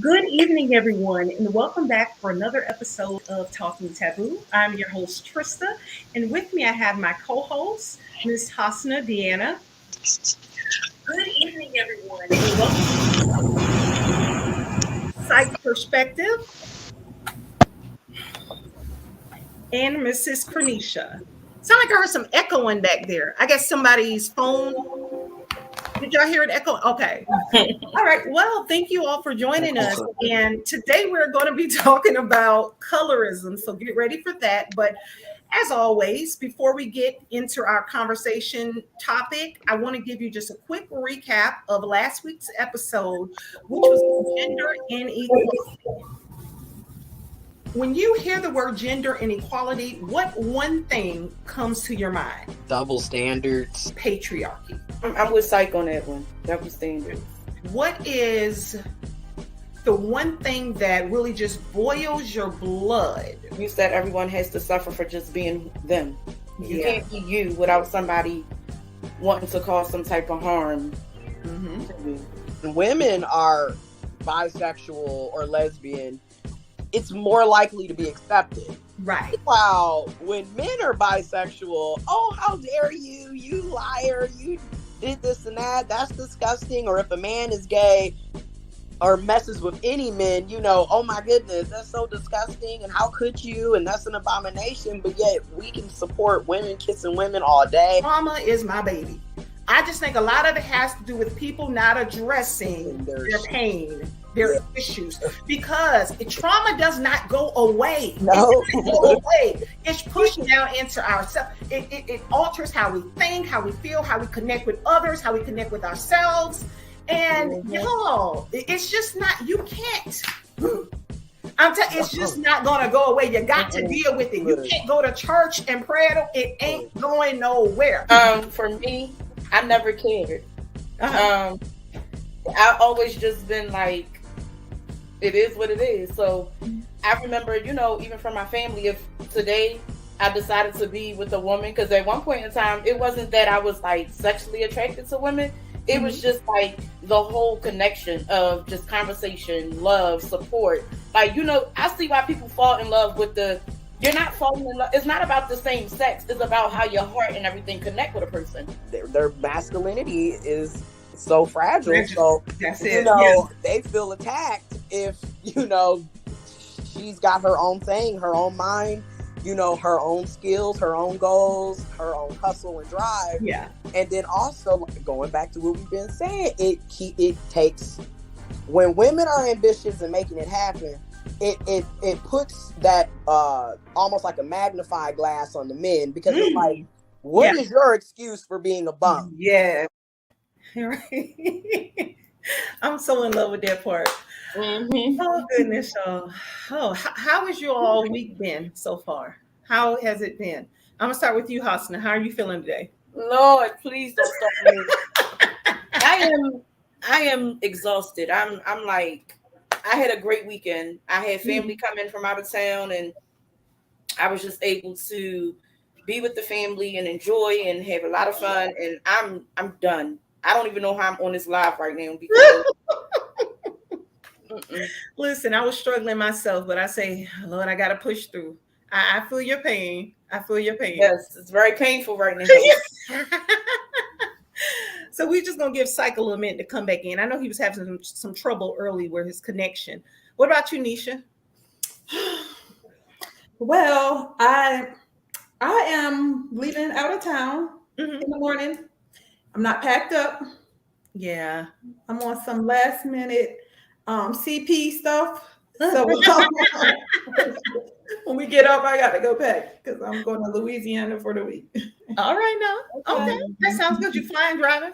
Good evening, everyone, and welcome back for another episode of Talking Taboo. I'm your host, Trista, and with me I have my co-host, Ms. Hasna Deanna. Good evening, everyone, and welcome to Psych Perspective, and Mrs. Cornisha. Sound like I heard some echoing back there. I guess somebody's phone. Did y'all hear it echo? Okay. All right. Well, thank you all for joining us. And today we're going to be talking about colorism. So get ready for that. But as always, before we get into our conversation topic, I want to give you just a quick recap of last week's episode, which was gender inequality. When you hear the word gender inequality, what one thing comes to your mind? Double standards. Patriarchy. I'm with Psych on that one. Double standards. What is the one thing that really just boils your blood? You said everyone has to suffer for just being them. You can't be you without somebody wanting to cause some type of harm to you. When women are bisexual or lesbian, it's more likely to be accepted. Right. Wow. When men are bisexual, oh, how dare you, you liar, you did this and that, that's disgusting. Or if a man is gay or messes with any men, oh my goodness, that's so disgusting, and how could you, and that's an abomination. But yet we can support women kissing women all day. Trauma is my baby. I just think a lot of it has to do with people not addressing their pain, their issues, because trauma does not go away. No. It doesn't go away. It's pushed down into ourselves. It alters how we think, how we feel, how we connect with others, how we connect with ourselves. And y'all, it's just not, you can't. I'm telling you, it's just not gonna go away. You got to deal with it. You can't go to church and pray. It ain't going nowhere. For me, I never cared. I always just been like, it is what it is. So I remember, even from my family, if today I decided to be with a woman, because at one point in time, it wasn't that I was like sexually attracted to women. It was just like the whole connection of just conversation, love, support. Like, I see why people fall in love with you're not falling in love. It's not about the same sex. It's about how your heart and everything connect with a person. Their masculinity is so fragile. So, that's it. They feel attacked if, she's got her own thing, her own mind, her own skills, her own goals, her own hustle and drive. Yeah. And then also, going back to what we've been saying, it takes, when women are ambitious and making it happen, it puts that almost like a magnifying glass on the men, because it's like, what is your excuse for being a bum? Yeah. Right. I'm so in love with that part. Oh goodness, y'all. How has your all week been so far? How has it been? I'm gonna start with you, Hasna. How are you feeling today? Lord, please don't stop me. I am exhausted. I'm like, I had a great weekend. I had family come in from out of town, and I was just able to be with the family and enjoy and have a lot of fun. And I'm done. I don't even know how I'm on this live right now because listen, I was struggling myself, but I say, Lord, I gotta push through. I feel your pain. I feel your pain. Yes, it's very painful right now. So we're just gonna give Psych a little minute to come back in. I know he was having some trouble early with his connection. What about you, Nisha? Well, I am leaving out of town in the morning. I'm not packed up. Yeah. I'm on some last minute CP stuff. So When we get up, I got to go pack because I'm going to Louisiana for the week. All right now. Okay. That sounds good. You flying, driving?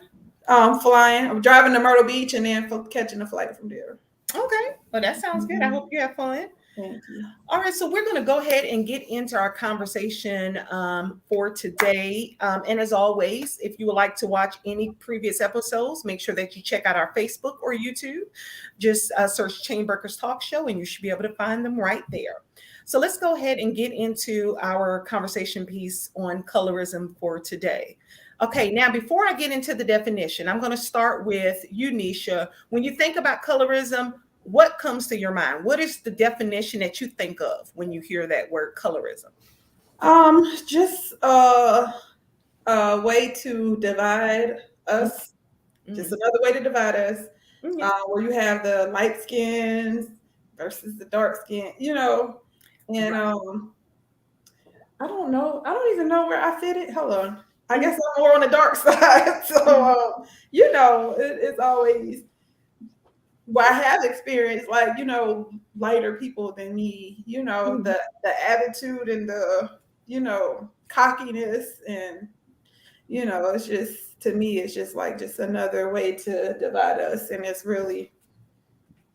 I'm flying. I'm driving to Myrtle Beach and then catching a flight from there. Okay. Well, that sounds good. I hope you have fun. Thank you. All right, so we're going to go ahead and get into our conversation for today. And as always, if you would like to watch any previous episodes, make sure that you check out our Facebook or YouTube. Just search Chainbreakers Talk Show and you should be able to find them right there. So let's go ahead and get into our conversation piece on colorism for today. Okay, now before I get into the definition, I'm going to start with you, Nisha. When you think about colorism, what comes to your mind? What is the definition that you think of when you hear that word colorism? Just a way to divide us. Mm-hmm. Just another way to divide us. Mm-hmm. Where you have the light skins versus the dark skin, and I don't know. I don't even know where I fit it. Hold on. I guess I'm more on the dark side. So, it's always, well, I have experienced lighter people than me, mm-hmm. the attitude and the, cockiness and, it's just, to me, it's just just another way to divide us. And it's really,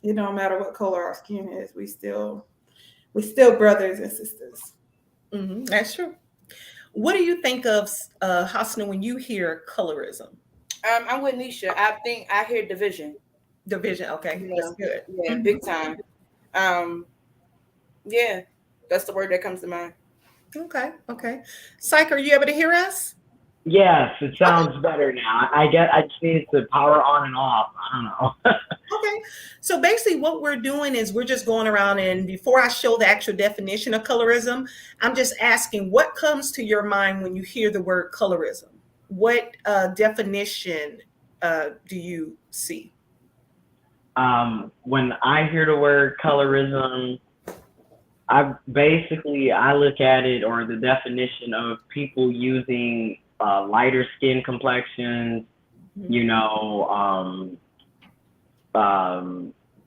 it don't matter what color our skin is. We still brothers and sisters. Mm-hmm. That's true. What do you think of, Hasna, when you hear colorism? I'm with Nisha. I think I hear division. Division, okay. That's good. Yeah, mm-hmm. Big time. Yeah, that's the word that comes to mind. Okay. Psych, are you able to hear us? Yes, it sounds better now. I just need the power on and off. I don't know. Okay. So basically what we're doing is we're just going around, and before I show the actual definition of colorism, I'm just asking what comes to your mind when you hear the word colorism? What definition do you see? When I hear the word colorism, I look at it, or the definition of people using lighter skin complexions, mm-hmm.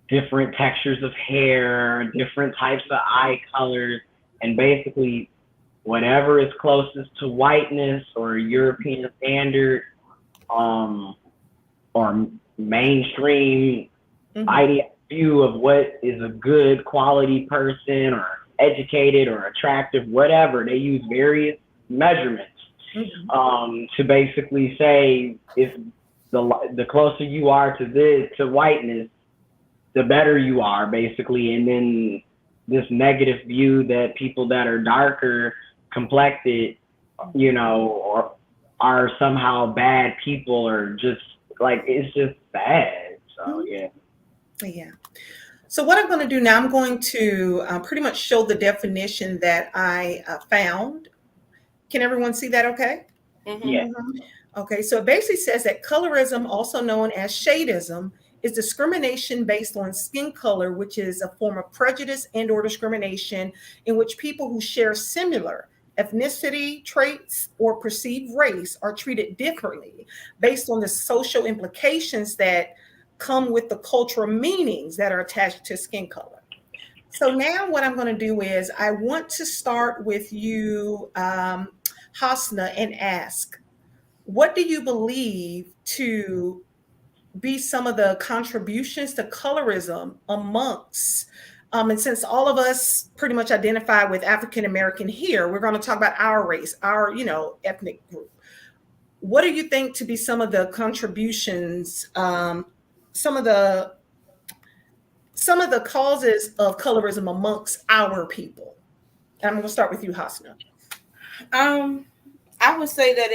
Different textures of hair, different types of eye colors, and basically whatever is closest to whiteness or European standard, or mainstream mm-hmm. view of what is a good quality person or educated or attractive, whatever. They use various measurements mm-hmm. To basically say if the closer you are to whiteness, the better you are, basically. And then this negative view that people that are darker complected, or are somehow bad people, or just it's just bad. So yeah. Yeah. So what I'm going to do now, I'm going to pretty much show the definition that I found. Can everyone see that okay? Mm-hmm. Yeah. Okay, so it basically says that colorism, also known as shadeism, is discrimination based on skin color, which is a form of prejudice and or discrimination in which people who share similar ethnicity, traits, or perceived race are treated differently based on the social implications that come with the cultural meanings that are attached to skin color. So now what I'm going to do is I want to start with you, Hasna, and ask, what do you believe to be some of the contributions to colorism amongst, and since all of us pretty much identify with African American here, we're going to talk about our race, our, ethnic group. What do you think to be some of the contributions, some of the causes of colorism amongst our people? And I'm going to start with you, Hasna. I would say that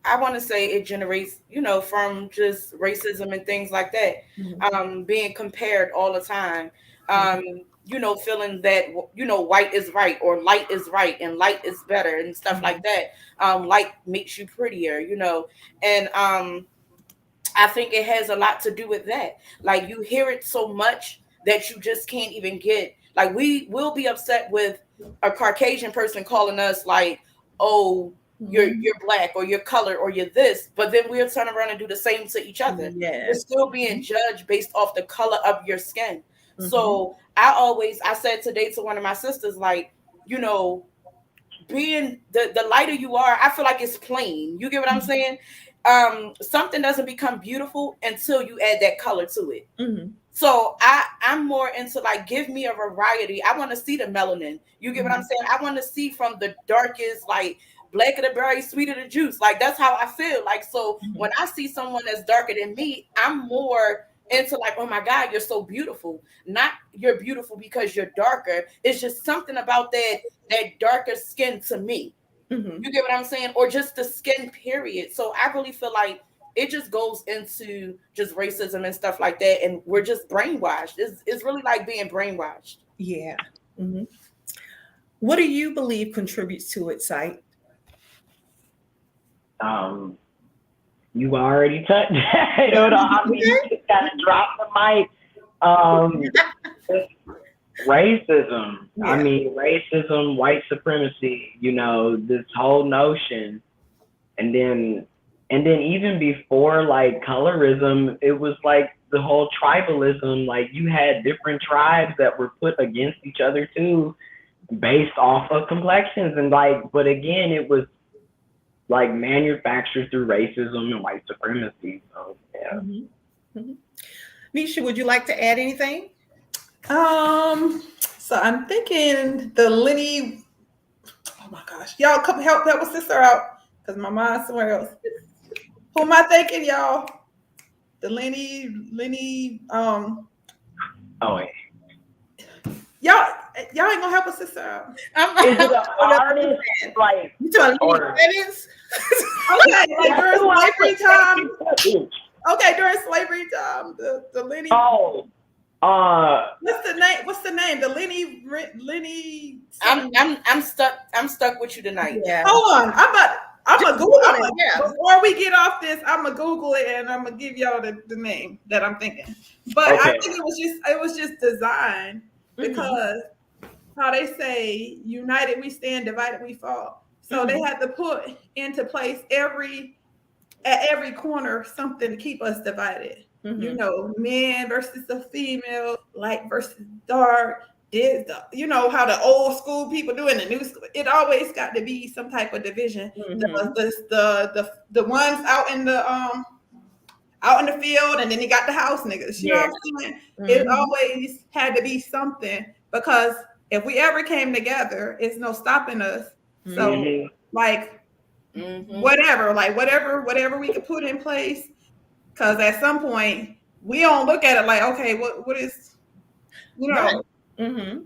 I want to say it generates, from just racism and things like that, mm-hmm. Being compared all the time, feeling that, white is right or light is right and light is better and stuff mm-hmm. like that. Light makes you prettier, and I think it has a lot to do with that. Like, you hear it so much that you just can't even get, like, we will be upset with a Caucasian person calling us like, oh, you're black or you're colored or you're this, but then we'll turn around and do the same to each other. Yeah. We're still being judged based off the color of your skin. Mm-hmm. So I said today to one of my sisters, like, you know, being the lighter you are, I feel like it's plain. You get what I'm saying? Something doesn't become beautiful until you add that color to it. Mm-hmm. So I'm more into like, give me a variety. I want to see the melanin. You get what I'm saying? I want to see from the darkest, like black of the berry, sweet of the juice. Like that's how I feel. Like, so when I see someone that's darker than me, I'm more into like, oh my God, you're so beautiful. Not you're beautiful because you're darker. It's just something about that darker skin to me. Mm-hmm. You get what I'm saying? Or just the skin period. So I really feel like it just goes into just racism and stuff like that. And we're just brainwashed. It's really like being brainwashed. Yeah. Mm-hmm. What do you believe contributes to it, Sight? You already touched that. I mean, you just gotta drop the mic. Racism. Yeah. I mean, racism, white supremacy, this whole notion. And then even before like colorism, it was like the whole tribalism. Like you had different tribes that were put against each other too, based off of complexions. And like, but again, it was like manufactured through racism and white supremacy. So yeah. Mm-hmm. Mm-hmm. Nisha, would you like to add anything? So I'm thinking the Lenny. Oh my gosh, y'all come help a sister out because my mind's somewhere else. Who am I thinking, y'all? The Lenny. Oh wait. Y'all ain't gonna help a sister out. Is it an artist? Like, you talking or, okay, like during slavery time. Okay, during slavery time, the Lenny. Oh. What's the name? The Lenny. I'm stuck with you tonight. Yeah. Hold on. I'm gonna Google it. Yeah. Before we get off this, I'm gonna Google it and I'm gonna give y'all the name that I'm thinking. But okay. I think it was just designed because how they say, united we stand, divided we fall. So they had to put into place at every corner something to keep us divided. Men versus the female, light versus dark. How the old school people do in the new school. It always got to be some type of division. The ones out in the field, and then you got the house niggas. You know what I'm saying? It always had to be something, because if we ever came together, it's no stopping us. So like whatever we could put in place. Because at some point, we don't look at it like, okay, what is, Right.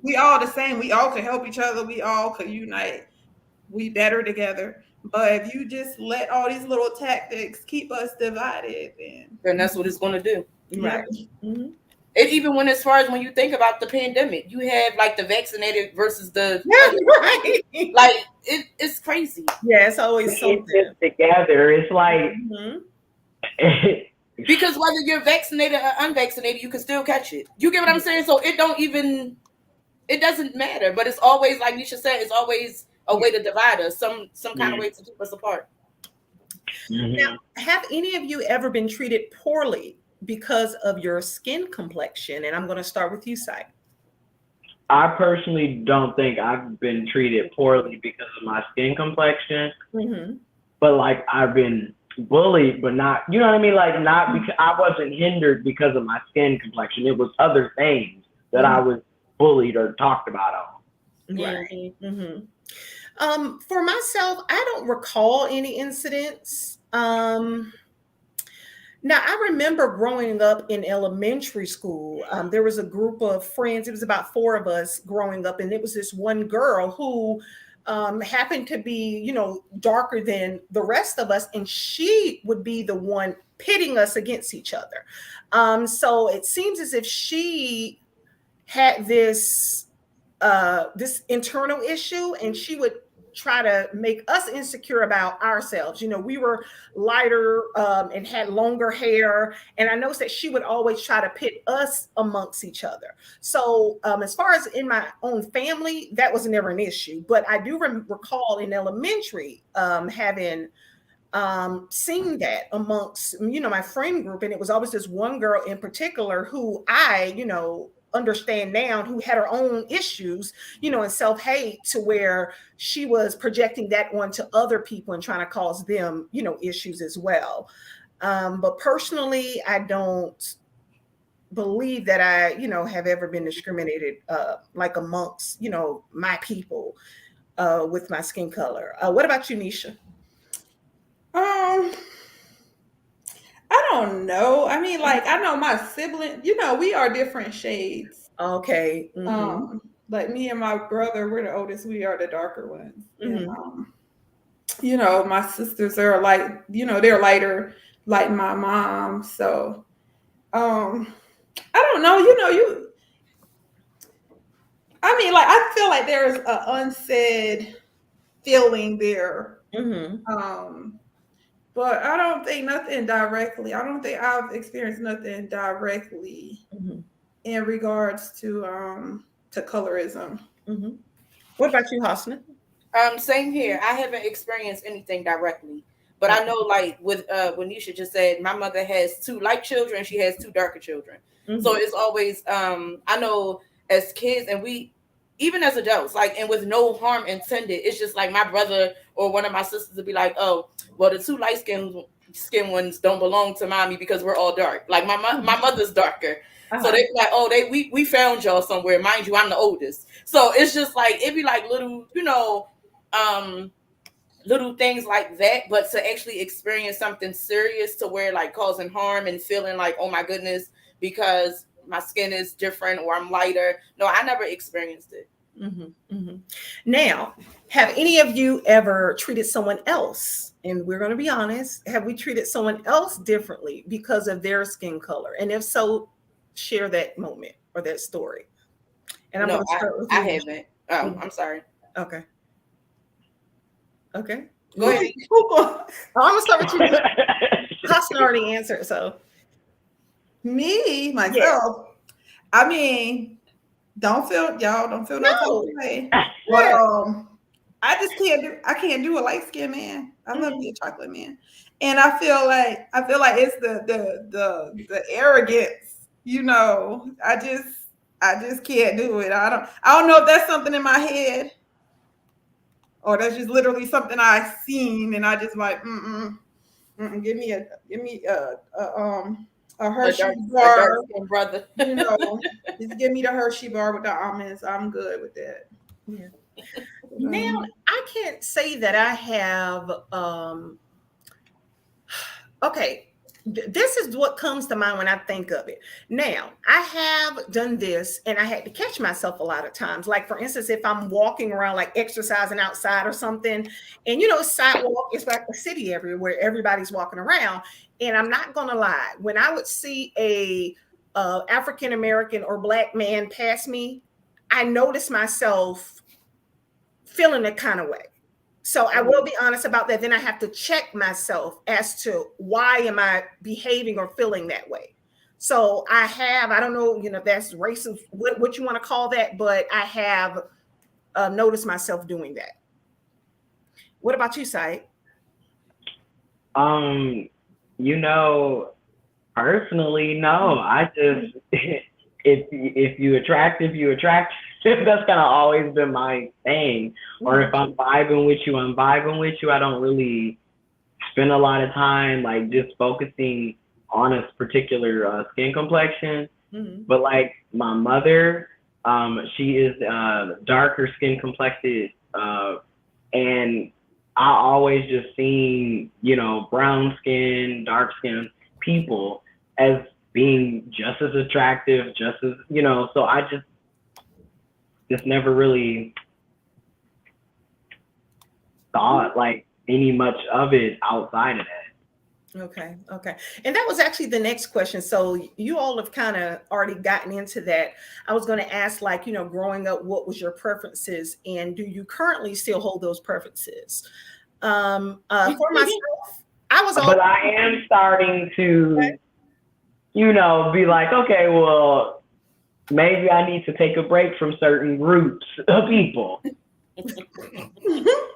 We all the same. We all could help each other. We all could unite. We better together. But if you just let all these little tactics keep us divided, then that's what it's going to do. Right. It even went as far as when you think about the pandemic, you have like the vaccinated versus the right. Like it's crazy. Yeah, it's always something together. It's like. Because whether you're vaccinated or unvaccinated, you can still catch it. You get what I'm saying? So it doesn't matter. But it's always, like Nisha said, it's always a way to divide us, some kind of way to keep us apart. Now, have any of you ever been treated poorly because of your skin complexion? And I'm going to start with you, Sai. I personally don't think I've been treated poorly because of my skin complexion. But like I've been bullied, but not, you know what I mean? Like not because I wasn't hindered because of my skin complexion. It was other things that I was bullied or talked about on. Right. For myself, I don't recall any incidents. Now, I remember growing up in elementary school. There was a group of friends. It was about 4 of us growing up, and it was this one girl who happened to be, darker than the rest of us, and she would be the one pitting us against each other. So it seems as if she had this internal issue, and she would try to make us insecure about ourselves. We were lighter and had longer hair. And I noticed that she would always try to pit us amongst each other. So as far as in my own family, that was never an issue. But I do recall in elementary having seen that amongst, my friend group. And it was always this one girl in particular who I, understand now, who had her own issues, and self-hate, to where she was projecting that onto other people and trying to cause them, issues as well. But personally, I don't believe that I, have ever been discriminated, like amongst, my people, with my skin color. What about you, Nisha? I don't know. I mean, like, I know my sibling, we are different shades. Okay. Mm-hmm. Like me and my brother, we're the oldest. We are the darker ones. Mm-hmm. And, my sisters are like, they're lighter, like my mom. So, I don't know. I mean, like, I feel like there's an unsaid feeling there. Mm-hmm. But I don't think nothing directly. I don't think I've experienced nothing directly in regards to colorism. Mm-hmm. What about you, Hasna? Same here. I haven't experienced anything directly, but I know, like with Nisha just said, my mother has 2 light children. She has 2 darker children. Mm-hmm. So it's always I know as kids, and we even as adults, like, and with no harm intended, it's just like my brother or one of my sisters would be like, oh, well, the 2 light skin ones don't belong to mommy because we're all dark. Like my mother's darker. Uh-huh. So they be like, oh, we found y'all somewhere. Mind you, I'm the oldest. So it's just like, it'd be like little, little things like that. But to actually experience something serious to where like causing harm and feeling like, oh my goodness, because my skin is different or I'm lighter. No, I never experienced it. Mm-hmm, mm-hmm. Now, have any of you ever treated someone else, and we're going to be honest, have we treated someone else differently because of their skin color? And if so, share that moment or that story. And I'm going to start with you. I haven't. Oh, I'm sorry. Okay. Okay. Go ahead. I'm going to start with you. Hassan already answered, so. Me, myself. Yeah. I mean, y'all don't feel no way. But I just can't do a light skinned man. I love me a chocolate man. And I feel like it's the arrogance, I just can't do it. I don't know if that's something in my head or that's just literally something I've seen and I just like, give me a Hershey bar, brother. Just give me the Hershey bar with the almonds. I'm good with that. Yeah. Now I can't say that I have. Okay, this is what comes to mind when I think of it. Now I have done this, and I had to catch myself a lot of times. Like for instance, if I'm walking around, like exercising outside or something, and sidewalk, it's like a city everywhere. Everybody's walking around. And I'm not going to lie, when I would see a African-American or Black man pass me, I noticed myself feeling a kind of way. So I will be honest about that. Then I have to check myself as to why am I behaving or feeling that way. So I don't know, if that's racist, what you want to call that, but I have noticed myself doing that. What about you, Syed? Personally, no. I just if you attractive, you attract. That's kind of always been my thing. Or if I'm vibing with you, I'm vibing with you. I don't really spend a lot of time like just focusing on a particular skin complexion. Mm-hmm. But like my mother, she is darker skin complected, and I always just seen, brown skin, dark skin people as being just as attractive, just as, so I just never really thought like any much of it outside of that. Okay. And that was actually the next question. So you all have kind of already gotten into that. I was going to ask, like, growing up, what was your preferences, and do you currently still hold those preferences? For myself, but I am starting to, be like, okay, well, maybe I need to take a break from certain groups of people.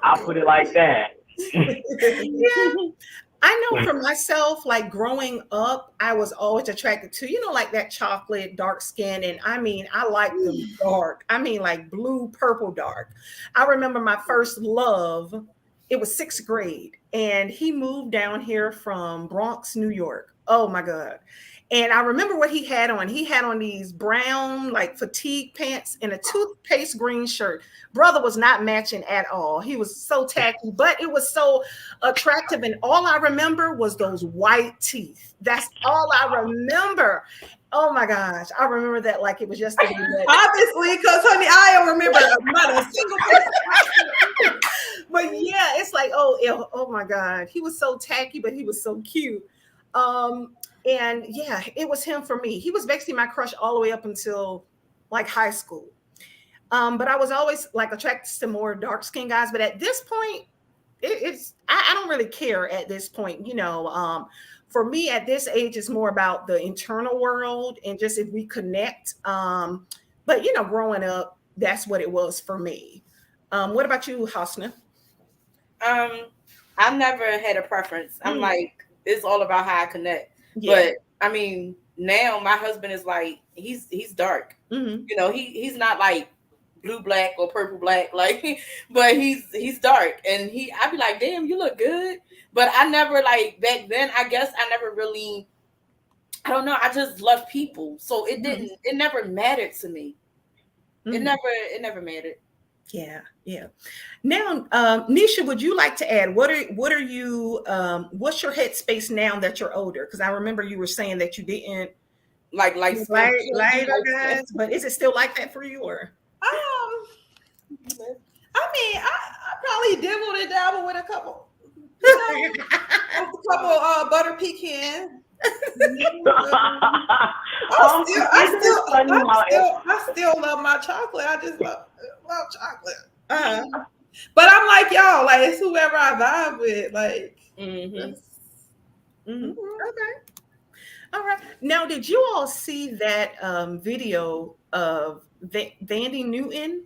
I'll put it like that. Yeah. I know for myself, like growing up, I was always attracted to, like that chocolate, dark skin. And I mean, I like them dark. I mean, like blue, purple, dark. I remember my first love, it was sixth grade, and he moved down here from Bronx, New York. Oh my God. And I remember what he had on. He had on these brown, like fatigue pants and a toothpaste green shirt. Brother was not matching at all. He was so tacky, but it was so attractive. And all I remember was those white teeth. That's all I remember. Oh my gosh. I remember that like it was yesterday. Obviously, because honey, I don't remember not a single person. But yeah, it's like, oh my God. He was so tacky, but he was so cute. And yeah, it was him for me. He was basically my crush all the way up until like high school. But I was always like attracted to more dark skinned guys. But at this point, I don't really care at this point. For me at this age, it's more about the internal world and just if we connect. But growing up, that's what it was for me. What about you, Hasna? I never had a preference. I'm like, it's all about how I connect. Yeah. But I mean, now my husband is like, he's dark. Mm-hmm. He's not like blue black or purple black, like, but he's dark, and I'd be like, damn, you look good. But I never, like, back then, I guess I never really, I don't know, I just love people, so it didn't, it never mattered to me. It never mattered. Yeah. Now, Nisha, would you like to add? What are you? What's your headspace now that you're older? Because I remember you were saying that you didn't like lighter guys, but is it still like that for you, or? I mean, I probably dibbled and dabbled with a couple, butter pecan. I still love my chocolate. I just love chocolate. But I'm like y'all, like it's whoever I vibe with, like. Okay. All right. Now, did you all see that video of Vandy Newton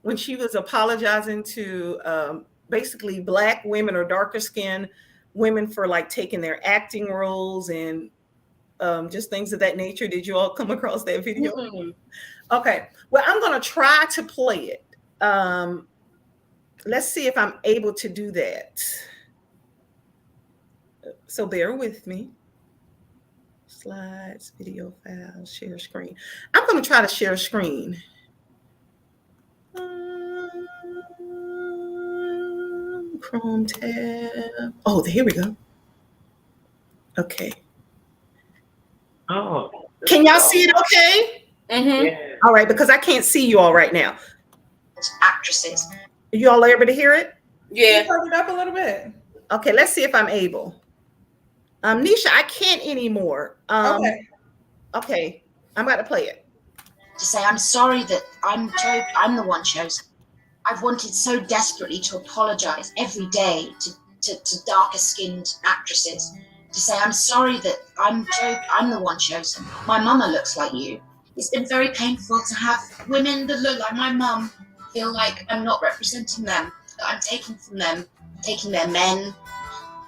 when she was apologizing to basically Black women or darker skinned women for like taking their acting roles and just things of that nature? Did you all come across that video? Okay. Well, I'm going to try to play it. Let's see if I'm able to do that. So bear with me. Slides, video files, share screen. I'm going to try to share screen. Chrome tab. Oh, here we go. Okay. Oh. Can y'all see it okay? Yeah. All right, because I can't see you all right now. Actresses. Are you all able to hear it? Yeah. Turn it up a little bit. Okay, let's see if I'm able. Nisha, I can't anymore. Okay, I'm about to play it. To say, I'm sorry that I'm the one chosen. I've wanted so desperately to apologize every day to darker skinned actresses. To say, I'm sorry that I'm the one chosen. My mama looks like you. It's been very painful to have women that look like my mum feel like I'm not representing them, that I'm taking from them, taking their men,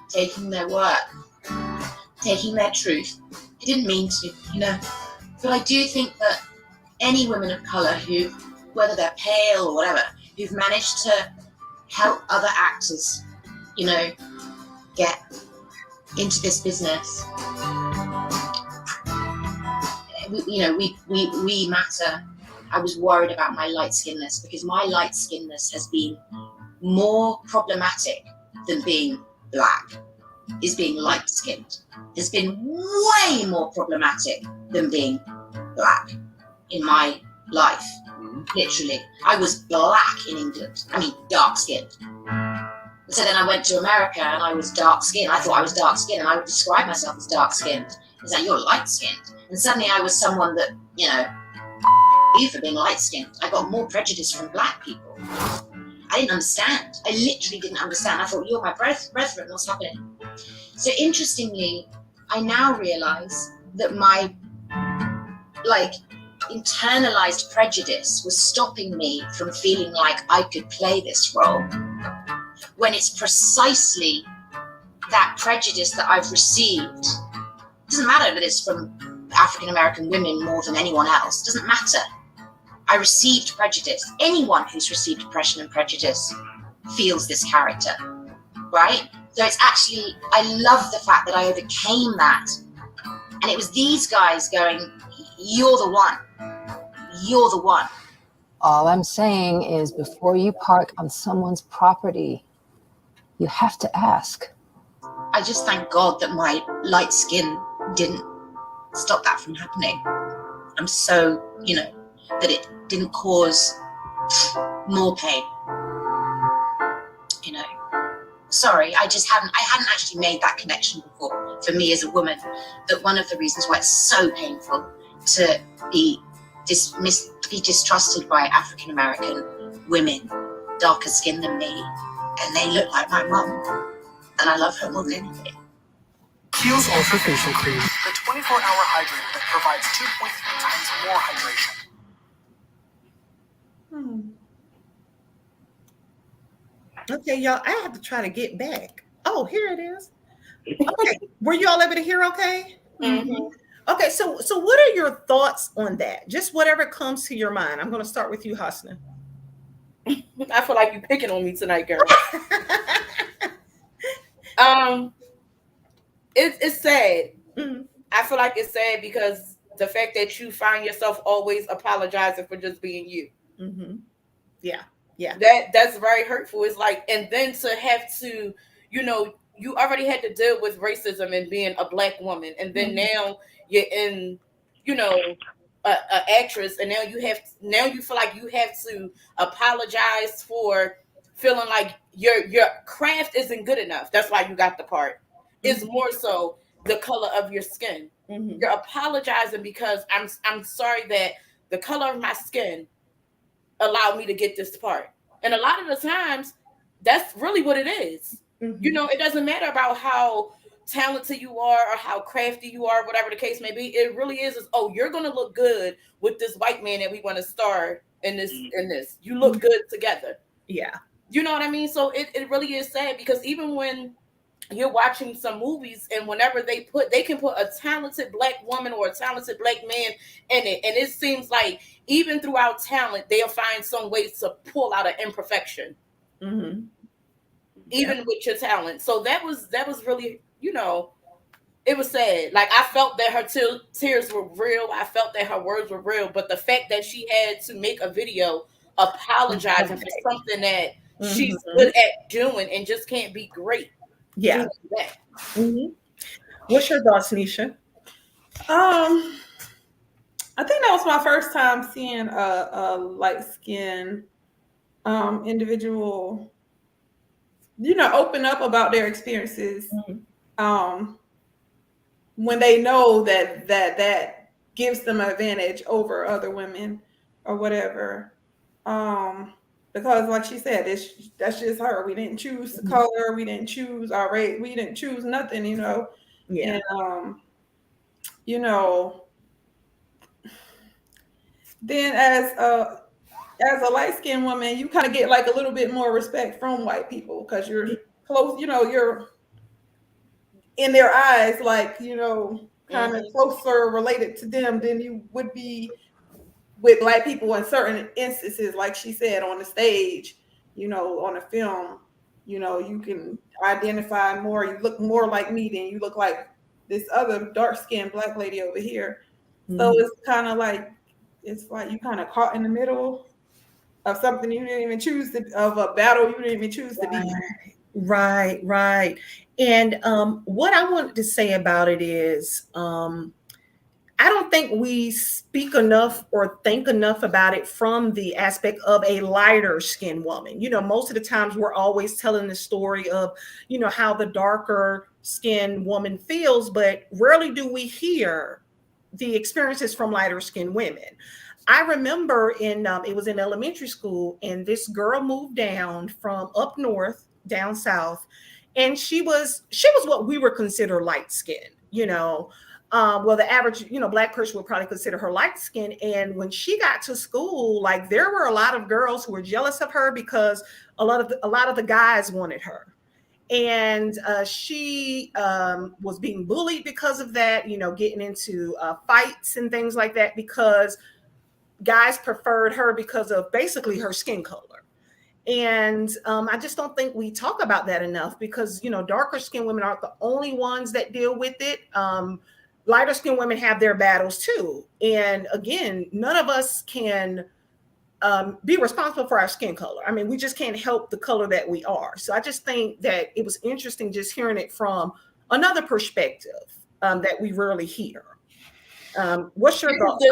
taking their work, taking their truth. I didn't mean to, but I do think that any women of color who, whether they're pale or whatever, who've managed to help other actors, get into this business, we matter. I was worried about my light-skinnedness because my light-skinnedness has been more problematic than being Black, is being light-skinned. Has been way more problematic than being Black in my life. Literally. I was Black in England. I mean, dark-skinned. So then I went to America and I was dark-skinned. I thought I was dark-skinned and I would describe myself as dark-skinned. It's like, you're light-skinned. And suddenly I was someone that, you for being light-skinned. I got more prejudice from Black people. I didn't understand. I literally didn't understand. I thought, you're my brethren, what's happening? So interestingly, I now realize that my, internalized prejudice was stopping me from feeling like I could play this role. When it's precisely that prejudice that I've received, it doesn't matter that it's from African American women more than anyone else, it doesn't matter. I received prejudice. Anyone who's received oppression and prejudice feels this character, right? So it's actually, I love the fact that I overcame that. And it was these guys going, you're the one. You're the one. All I'm saying is before you park on someone's property, you have to ask. I just thank God that my light skin didn't stop that from happening. I'm so, that it didn't cause more pain. Sorry, I hadn't actually made that connection before for me as a woman, that one of the reasons why it's so painful to be distrusted by African American women, darker skinned than me, and they look like my mum, and I love her more than anything. Kiehl's Ultra Facial Cream, the 24-hour hydrator that provides 2.3 times more hydration. Okay, y'all, I have to try to get back. Oh, here it is. Okay, were you all able to hear okay? Mm-hmm. Okay, so what are your thoughts on that? Just whatever comes to your mind. I'm going to start with you, Hasna. I feel like you're picking on me tonight, girl. It's sad. Mm-hmm. I feel like it's sad because the fact that you find yourself always apologizing for just being you. Mm-hmm. Yeah. That's very hurtful. It's like, and then to have to, you already had to deal with racism and being a Black woman, and then now you're in, a actress, and now you feel like you have to apologize for feeling like your craft isn't good enough. That's why you got the part. It's more so the color of your skin. Mm-hmm. You're apologizing because I'm sorry that the color of my skin allowed me to get this part. And a lot of the times, that's really what it is. Mm-hmm. It doesn't matter about how talented you are or how crafty you are, whatever the case may be. It really is, you're going to look good with this white man that we want to star in this. You look good together. Yeah. You know what I mean? So it really is sad, because even when you're watching some movies, and whenever they can put a talented Black woman or a talented Black man in it, and it seems like even throughout talent, they'll find some ways to pull out an imperfection, even with your talent. So that was really, it was sad. Like, I felt that her tears were real. I felt that her words were real. But the fact that she had to make a video apologizing for something that she's good at doing and just can't be great. Yeah. What's your thoughts, Nisha? I think that was my first time seeing a light-skinned individual, open up about their experiences. When they know that gives them an advantage over other women or whatever. Because, like she said, that's just her. We didn't choose the color. We didn't choose our race. We didn't choose nothing, Yeah. And, then as a light-skinned woman, you kind of get like a little bit more respect from white people because you're close. You're in their eyes, like kind of closer related to them than you would be with Black people in certain instances, like she said, on the stage, on a film, you can identify more. You look more like me than you look like this other dark-skinned Black lady over here. So it's kind of like, it's like you kind of caught in the middle of something you didn't even choose of a battle you didn't even choose to be in. Right. And what I wanted to say about it is, I don't think we speak enough or think enough about it from the aspect of a lighter skinned woman. Most of the times we're always telling the story of, how the darker skinned woman feels, but rarely do we hear the experiences from lighter skinned women. I remember it was in elementary school, and this girl moved down from up north, down south, and she was what we would consider light skinned, well, the average, Black person would probably consider her light skin. And when she got to school, like, there were a lot of girls who were jealous of her because a lot of the guys wanted her. And she was being bullied because of that, you know, getting into fights and things like that because guys preferred her because of basically her skin color. And I just don't think we talk about that enough because, you know, darker skinned women aren't the only ones that deal with it. Lighter skinned women have their battles too. And again, none of us can be responsible for our skin color. I mean, we just can't help the color that we are. So I just think that it was interesting just hearing it from another perspective that we rarely hear. What's your thoughts?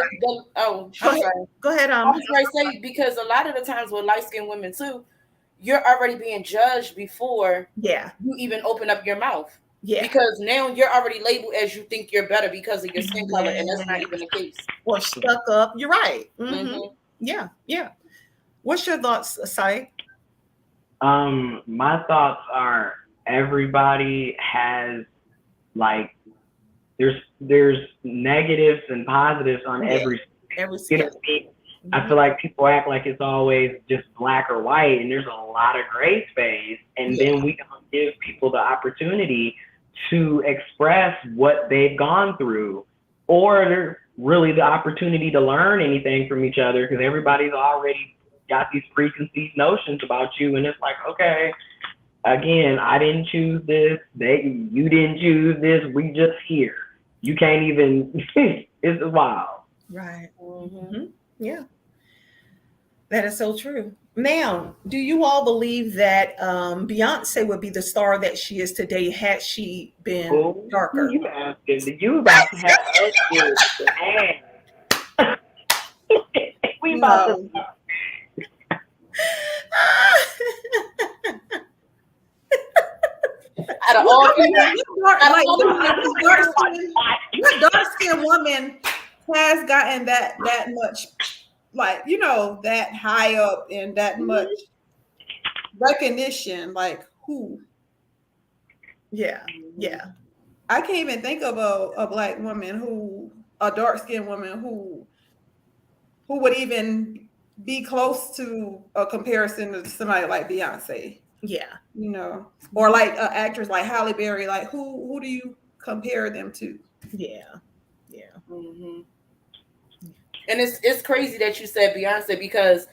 I'm sorry. Go ahead. I was going to say, because a lot of the times with light-skinned women too, you're already being judged before you even open up your mouth. Yeah. Because now you're already labeled as you think you're better because of your skin color, and that's not even the case. Or stuck up. You're right. Mm-hmm. Yeah, yeah. What's your thoughts, Sai? My thoughts are everybody has like there's negatives and positives on every you know what I mean? I feel like people act like it's always just black or white, and there's a lot of gray space, and then we don't give people the opportunity to express what they've gone through, or really the opportunity to learn anything from each other, because everybody's already got these preconceived notions about you, and it's like, okay, again, I didn't choose this, you didn't choose this, we just here. You can't even, it's wild. Right. Mm-hmm. Yeah. That is so true. Now, do you all believe that Beyonce would be the star that she is today had she been darker? You about to have us we about to out of all what dark-skinned woman has gotten that much, like, you know, that high up and that much recognition? Like, who? Yeah. I can't even think of a black woman a dark-skinned woman who would even be close to a comparison to somebody like Beyonce. Yeah. You know, or like actors like Halle Berry. Like, who do you compare them to? Yeah. Mm-hmm. And it's crazy that you said Beyonce, because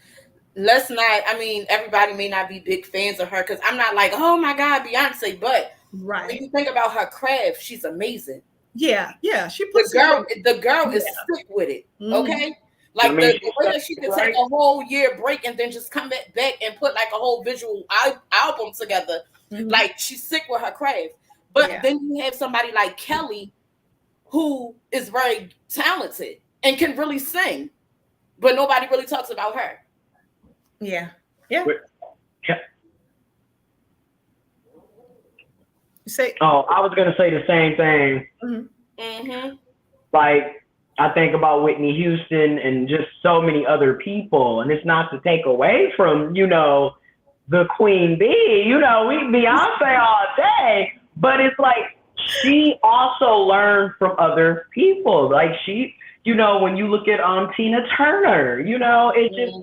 everybody may not be big fans of her, because I'm not like, oh my God, Beyonce, but when you think about her craft, she's amazing. Yeah, she puts the girl is sick with it. Okay. Like the way that she could take a whole year break and then just come back and put like a whole visual album together. Like, she's sick with her craft. But then you have somebody like Kelly, who is very talented and can really sing, but nobody really talks about her. Yeah. I was gonna say the same thing. Like, I think about Whitney Houston and just so many other people, and it's not to take away from, you know, the Queen Bee, you know, we Beyonce all day, but it's like she also learned from other people. Like, she, you know, when you look at Tina Turner, you know, it just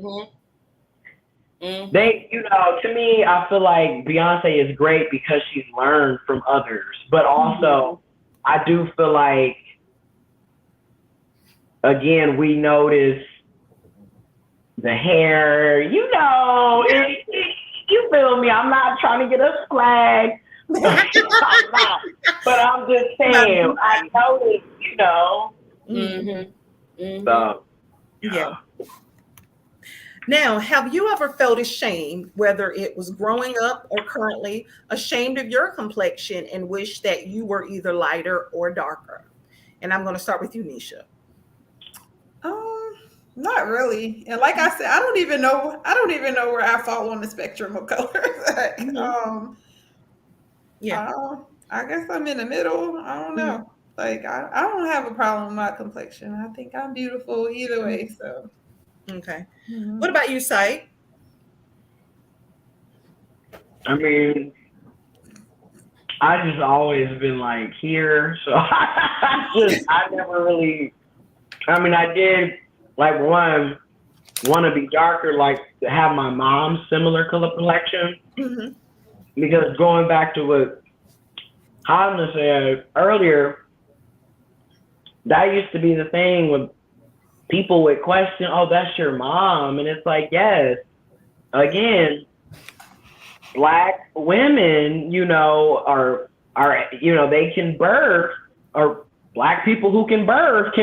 they, you know, to me, I feel like Beyonce is great because she's learned from others, but also I do feel like, again, we notice the hair, you know, you feel me? I'm not trying to get us flagged, but I'm just saying, I noticed, you know. So, yeah. Now, have you ever felt ashamed, whether it was growing up or currently, ashamed of your complexion and wish that you were either lighter or darker? And I'm going to start with you, Nisha. Not really. And like I said, I don't even know where I fall on the spectrum of colors. Like, I guess I'm in the middle. I don't know. Like, I don't have a problem with my complexion. I think I'm beautiful either way. So, okay. What about you, Sai? I mean, I just always been like here, so I never really. I mean, I did like want to be darker, like to have my mom's similar color complexion. because going back to what Hamna said earlier, that used to be the thing when people would question, oh, that's your mom. And it's like, yes, again, Black women, are they can birth, or Black people who can birth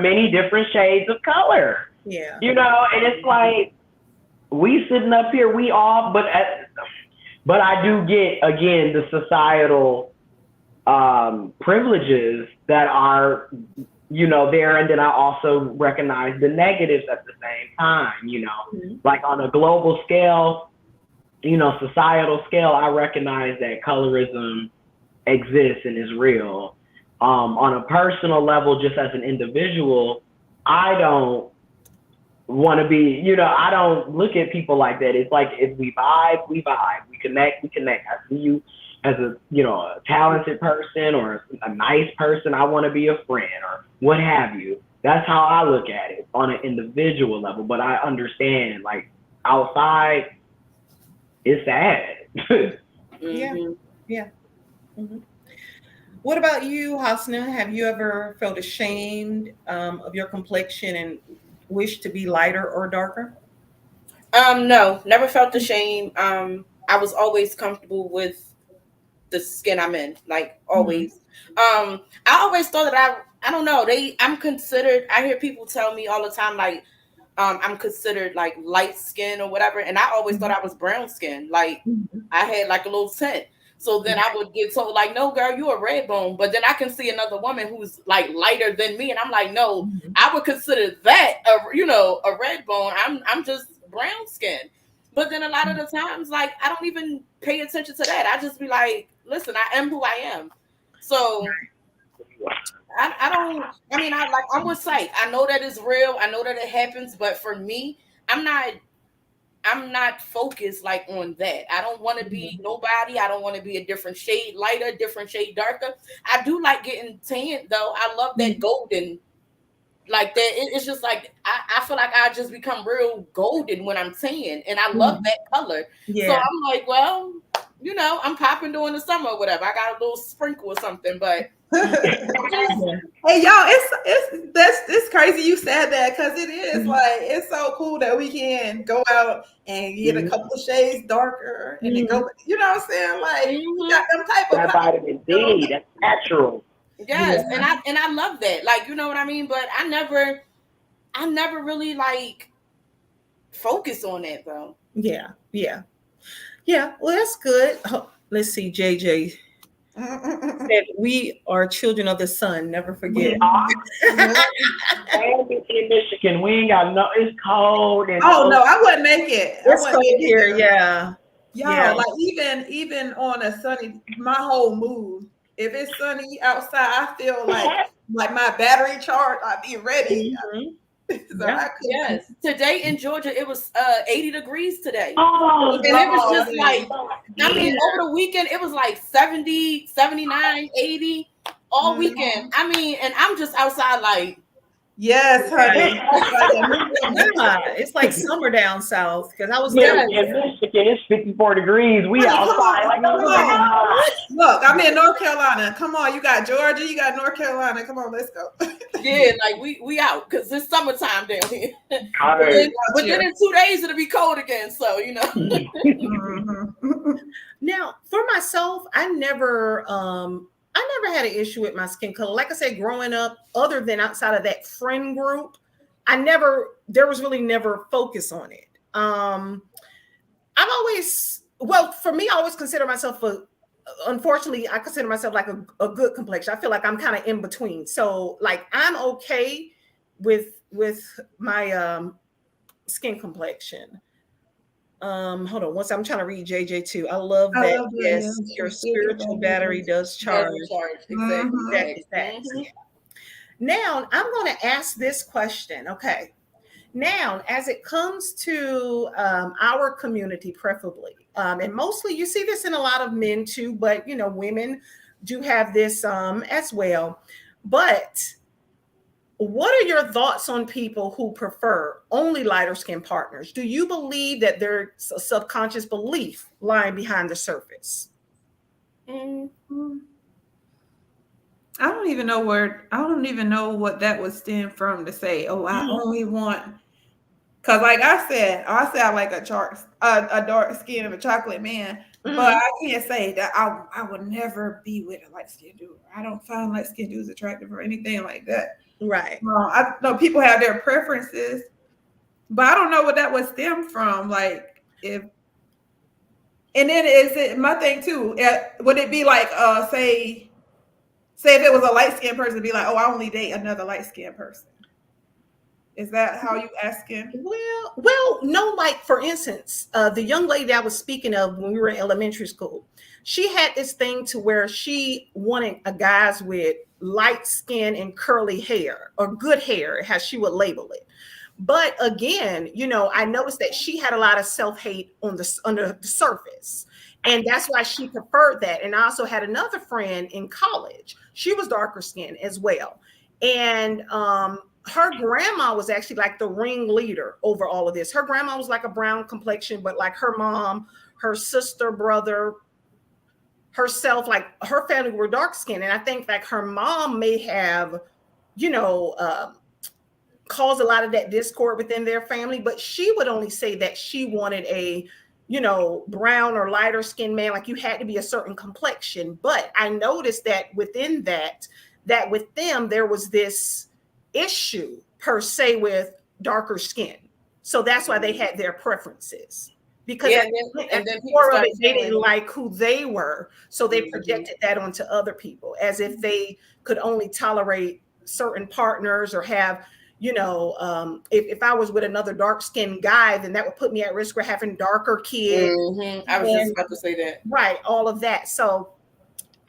many different shades of color. Yeah. And it's like, we sitting up here, we all, but I do get, again, the societal privileges that are, there. And then I also recognize the negatives at the same time, like on a global scale, societal scale, I recognize that colorism exists and is real. On a personal level, just as an individual, I don't want to be, I don't look at people like that. It's like, if we vibe, we vibe. We connect. I see you as a talented person or a nice person. I want to be a friend or what have you. That's how I look at it on an individual level. But I understand, like, outside, it's sad. Yeah. Mm-hmm. What about you, Hasna? Have you ever felt ashamed of your complexion and wished to be lighter or darker? No, never felt ashamed. I was always comfortable with the skin I'm in, like always. I always thought that I don't know, I'm considered, I hear people tell me all the time, like, I'm considered like light skin or whatever. And I always thought I was brown skin. Like I had like a little tint. So then I would get told like, no, girl, you're a red bone. But then I can see another woman who's like lighter than me. And I'm like, no, I would consider that, a red bone. I'm just brown skin. But then a lot of the times, like, I don't even pay attention to that. I just be like, listen, I am who I am. So I'm with sight. I know that it's real. I know that it happens. But for me, I'm not focused like on that. I don't want to be nobody. I don't want to be a different shade lighter, different shade darker. I do like getting tan though. I love that golden, like that. It's just like I feel like I just become real golden when I'm tan, and I love that color. Yeah. So I'm like, well, I'm popping during the summer or whatever. I got a little sprinkle or something, but hey y'all, it's crazy you said that, because it is like, it's so cool that we can go out and get a couple of shades darker and then go, you know what I'm saying? Like, we got them type of vitamin D, that's natural. Yes, yeah. and I love that. Like, you know what I mean? But I never really like focus on that though. Yeah. Well, that's good. Let's see, JJ said, we are children of the sun. Never forget. And in Michigan, we ain't got it's cold. And no, I wouldn't make it. It's cold here. Yeah. Y'all, like even on a sunny, my whole mood. If it's sunny outside, I feel like my battery charge. I'd be ready. So yes. Today in Georgia, it was 80 degrees today. Oh, and it was just like, over the weekend, it was like 70, 79, 80 all weekend. And I'm just outside like, yes, honey. It's like summer down south, because I was in Michigan. It's 54 degrees. We outside like, look, I'm in North Carolina. Come on, you got Georgia, you got North Carolina. Come on, let's go. Yeah, like we out because it's summertime down here. But then in 2 days it'll be cold again. So Now, for myself, I never had an issue with my skin color. Like I said, growing up, other than outside of that friend group, there was really never focus on it. For me, I always consider myself unfortunately, I consider myself like a good complexion. I feel like I'm kind of in between. So like, I'm okay with my skin complexion. Hold on. I'm trying to read JJ too. I love that. Yes, your spiritual battery does charge. Exactly. Now I'm going to ask this question. Okay. Now, as it comes to our community, preferably, and mostly you see this in a lot of men too, but women do have this as well. But what are your thoughts on people who prefer only lighter skinned partners? Do you believe that there's a subconscious belief lying behind the surface? I don't even know what that would stem from to say, oh, I only want, because like I said I like a dark skin of a chocolate man, but I can't say that I would never be with a light skinned dude. I don't find light skinned dudes attractive or anything like that. Right. I know people have their preferences, but I don't know what that would stem from. Like and then is it my thing too? Would it be like say if it was a light skinned person, be like, oh, I only date another light skinned person? Is that how you asking? Well, no. Like for instance, the young lady I was speaking of when we were in elementary school, she had this thing to where she wanted a guys with light skin and curly hair or good hair, as she would label it. But again, I noticed that she had a lot of self-hate under the surface. And that's why she preferred that. And I also had another friend in college. She was darker skinned as well. And her grandma was actually like the ringleader over all of this. Her grandma was like a brown complexion, but like her mom, her sister, brother, herself, like her family were dark skinned. And I think like her mom may have, caused a lot of that discord within their family, but she would only say that she wanted a brown or lighter skinned man, like you had to be a certain complexion. But I noticed that within that with them there was this issue per se with darker skin, so that's why they had their preferences, because and then they didn't like who they were, so they projected that onto other people as if they could only tolerate certain partners or have if I was with another dark-skinned guy, then that would put me at risk for having darker kids. I was just about to say that. Right, all of that. So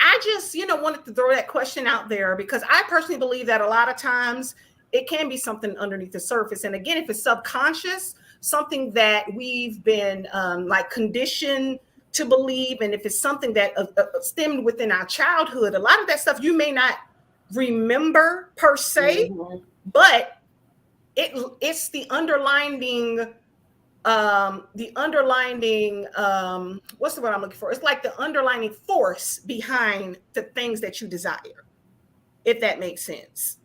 I just, wanted to throw that question out there because I personally believe that a lot of times it can be something underneath the surface. And again, if it's subconscious, something that we've been conditioned to believe, and if it's something that stemmed within our childhood, a lot of that stuff you may not remember per se, but it's the underlining what's the word I'm looking for? It's like the underlining force behind the things that you desire, if that makes sense.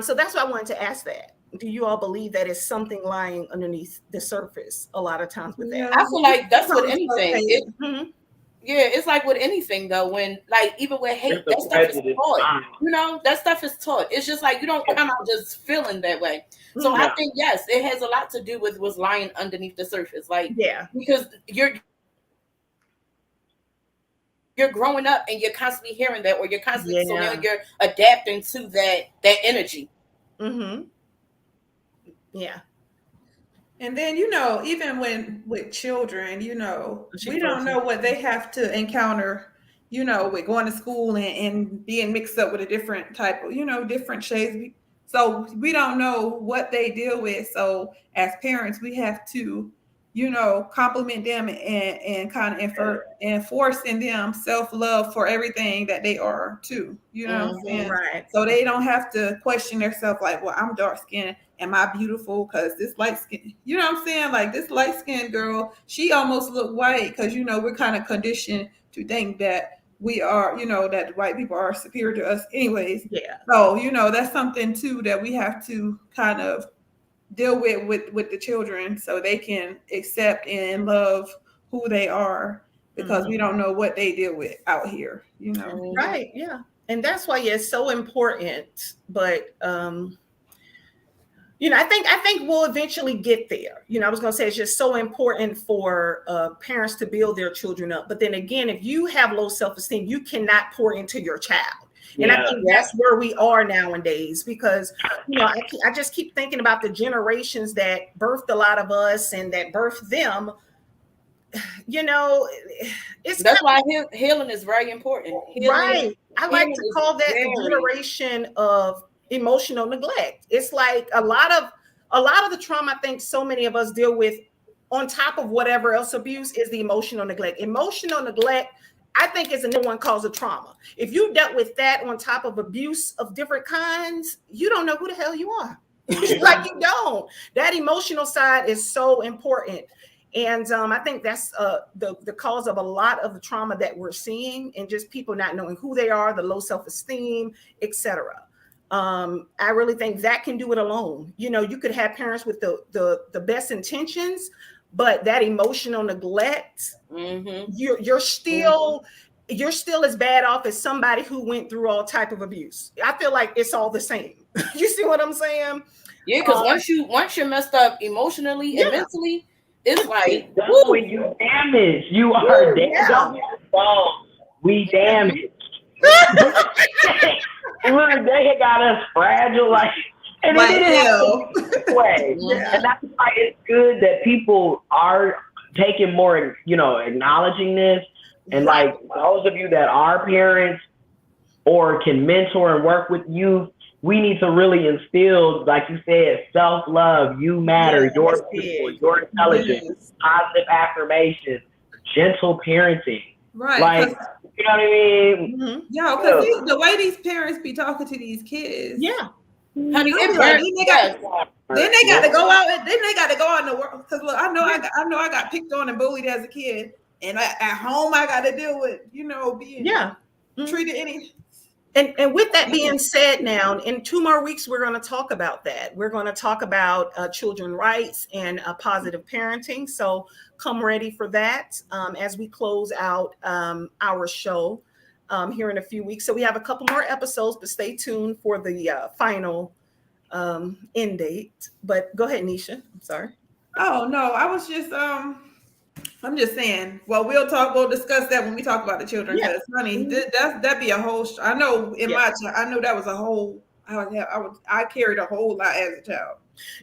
So that's why I wanted to ask that. Do you all believe that it's something lying underneath the surface a lot of times with that? I feel like that's with anything. Yeah, it's like with anything though, when like even with hate, that stuff is taught. That stuff is taught. It's just like you don't come out just feeling that way. So I think yes, it has a lot to do with what's lying underneath the surface. Like because you're growing up and you're constantly hearing that, or you're constantly so now you're adapting to that energy. Yeah. And then, even with children, we don't know what they have to encounter, with going to school and being mixed up with a different type of, different shades. So we don't know what they deal with. So as parents, we have to, compliment them and kind of enforce in them self-love for everything that they are too, Right. So they don't have to question themselves like, well, I'm dark skinned. Am I beautiful? Because this light skin, like this light skinned girl, she almost looked white because, we're kind of conditioned to think that we are, that white people are superior to us anyways. Yeah. So, that's something too that we have to kind of deal with the children so they can accept and love who they are, because we don't know what they deal with out here, Right. Yeah. And that's why it's so important. But I think we'll eventually get there. I was going to say it's just so important for parents to build their children up. But then again, if you have low self-esteem, you cannot pour into your child. And I think that's where we are nowadays, because, I just keep thinking about the generations that birthed a lot of us and that birthed them. That's why healing is very important. Right. I like to call that the generation of emotional neglect. It's like a lot of the trauma I think so many of us deal with, on top of whatever else abuse, is the emotional neglect. Emotional neglect I think it's a number one cause of trauma. If you dealt with that on top of abuse of different kinds, you don't know who the hell you are. Like you don't. That emotional side is so important. And I think that's the cause of a lot of the trauma that we're seeing, and just people not knowing who they are, the low self-esteem, etc. I really think that can do it alone. You know, you could have parents with the best intentions, but that emotional neglect, you're still as bad off as somebody who went through all type of abuse. I feel like it's all the same. You see what I'm saying? Yeah, because once you're messed up emotionally and mentally, it's like when you damaged, you are damaged. We damaged. Look, they got us fragile, like, and it didn't happen this way. And that's why it's good that people are taking more, you know, acknowledging this. And like those of you that are parents or can mentor and work with youth, we need to really instill, like you said, self-love. You matter. You're beautiful. You're intelligent. Positive affirmations. Gentle parenting. Right. Like, you know what I mean? Yeah, because the way these parents be talking to these kids. Yeah. Honey, then they got to go out. Then they got to go out in the world. Because look, I know I got picked on and bullied as a kid, and at home I got to deal with, you know, being treated any. And with that being said, now in 2 more weeks, we're going to talk about that. We're going to talk about children's rights and positive parenting. So come ready for that as we close out our show here in a few weeks. So we have a couple more episodes, but stay tuned for the final end date. But go ahead, Nisha. I'm sorry. Oh no, I was just I'm just saying. Well, we'll discuss that when we talk about the children. Because, honey, that'd be a whole. I know I know that was a whole. I carried a whole lot as a child.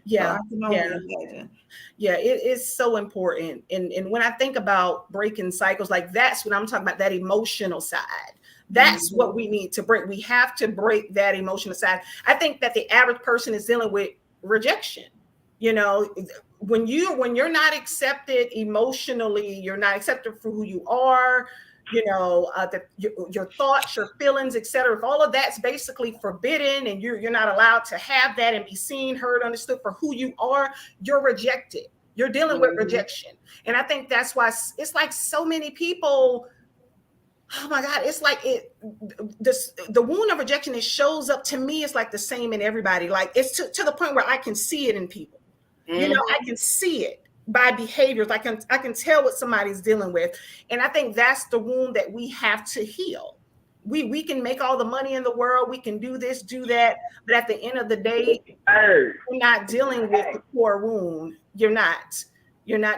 Yeah, so I can only imagine. Yeah, it is so important. And when I think about breaking cycles, like that's what I'm talking about. That emotional side. That's what we need to break. We have to break that emotional side. I think that the average person is dealing with rejection. You know, when you're not accepted emotionally, you're not accepted for who you are, you know, your thoughts, your feelings, etc. If all of that's basically forbidden and you're not allowed to have that and be seen, heard, understood for who you are, you're rejected. You're dealing with rejection. And I think that's why it's like so many people, oh my God, it's like the wound of rejection, it shows up to me, it's like the same in everybody. Like it's to the point where I can see it in people. You know, I can see it by behaviors. I can tell what somebody's dealing with. And I think that's the wound that we have to heal. We can make all the money in the world. We can do this, do that. But at the end of the day, you're not dealing with the core wound. You're not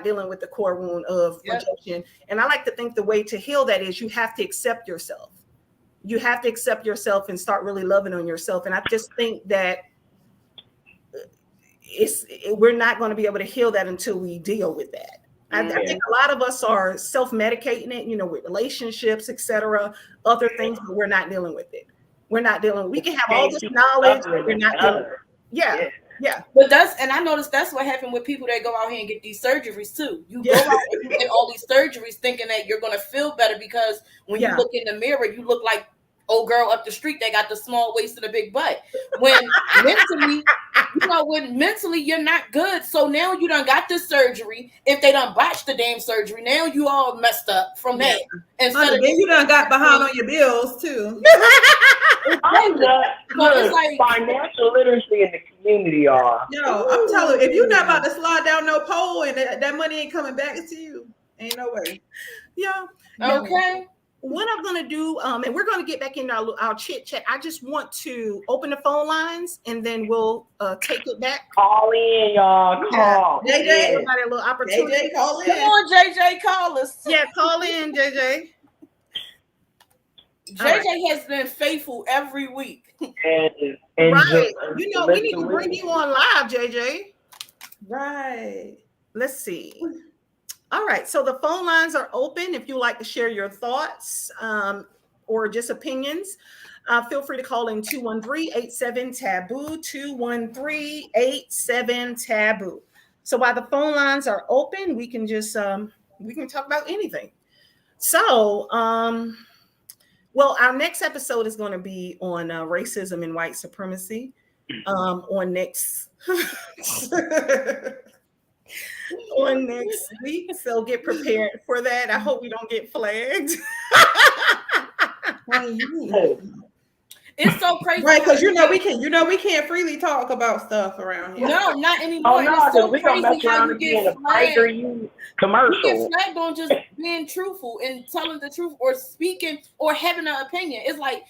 dealing with the core wound of rejection. And I like to think the way to heal that is you have to accept yourself. You have to accept yourself and start really loving on yourself. And I just think that we're not going to be able to heal that until we deal with that. I think a lot of us are self-medicating it, you know, with relationships, etc., other things, but we're not dealing with it. We can have all this knowledge, but we're not dealing with it. Yeah. But I noticed that's what happened with people that go out here and get these surgeries too. You go out and you get all these surgeries thinking that you're going to feel better because when you look in the mirror, you look like old girl up the street that got the small waist and a big butt. When mentally you're not good. So now you done got this surgery. If they done botched the damn surgery, now you all messed up from that. Instead of then you done got behind on your bills too. It's like financial literacy in the community are. Yo, I'm telling you, if you're not about to slide down no pole and that money ain't coming back to you, ain't no way. Yeah. Okay. What I'm going to do, and we're going to get back into our chit chat. I just want to open the phone lines and then we'll take it back. Call in, y'all. Call. JJ, everybody a little opportunity. JJ, call in. Come on, JJ, call us. Yeah, call in, JJ. JJ has been faithful every week. And right. You know, we need to bring you on live, JJ. Right. Let's see. All right, so the phone lines are open. If you like to share your thoughts or just opinions, feel free to call in 213-87-TABOO, 213-87-TABOO. So while the phone lines are open, we can just we can talk about anything. So, well, our next episode is going to be on racism and white supremacy. On next on next week. So get prepared for that. I hope we don't get flagged. It's so crazy, right? Because we can't freely talk about stuff around here. No, not anymore. Oh no, it's so we gonna mess crazy how around you and be in get a Tiger U commercial. You get flagged on just being truthful and telling the truth or speaking or having an opinion. It's like